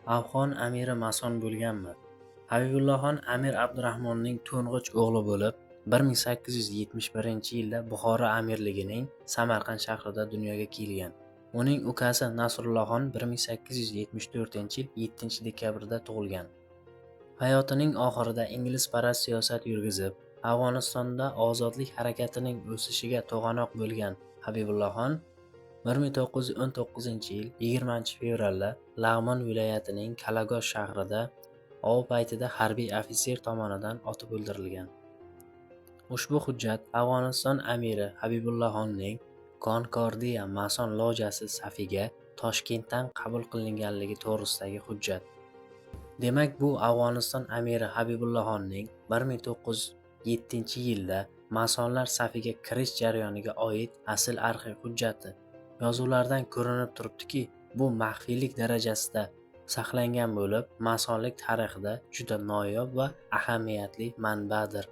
Afg'on amiri mason bo'lganmi? Habibullohxon Amir Abdurahmonning to'ng'ich o'g'li bo'lib, 1871-yilda Buxoro amirligining Samarqand shahrida dunyoga kelgan. Uning ukasi Nasrullohxon 1874-yil 7-dekabrda tug'ilgan. Hayotining oxirida inglizparast siyosat yurgizib, Afg'onistonda ozodlik harakatining o'sishiga to'g'anoq bo'lgan Habibullohxon 1919-yil 20-fevralda Lag'mon viloyatining Kalagosh shahrida ov paytida harbiy ofitser tomonidan otib o'ldirilgan. Ushbu hujjat Afg'oniston amiri Habibullohxonning Konkordiya mason lojasi safiga Toshkentdan qabul qilinganligi to'g'risidagi hujjat. Demak, bu Afg'oniston amiri Habibullohxonning 1907-yilda masonlar safiga kirish jarayoniga oid asl arxiv hujjati. Yozuvlardan ko'rinib turibdiki, bu maxfiylik darajasida saqlangan bo'lib, masonlik tarixida juda noyob va ahamiyatli manbadir.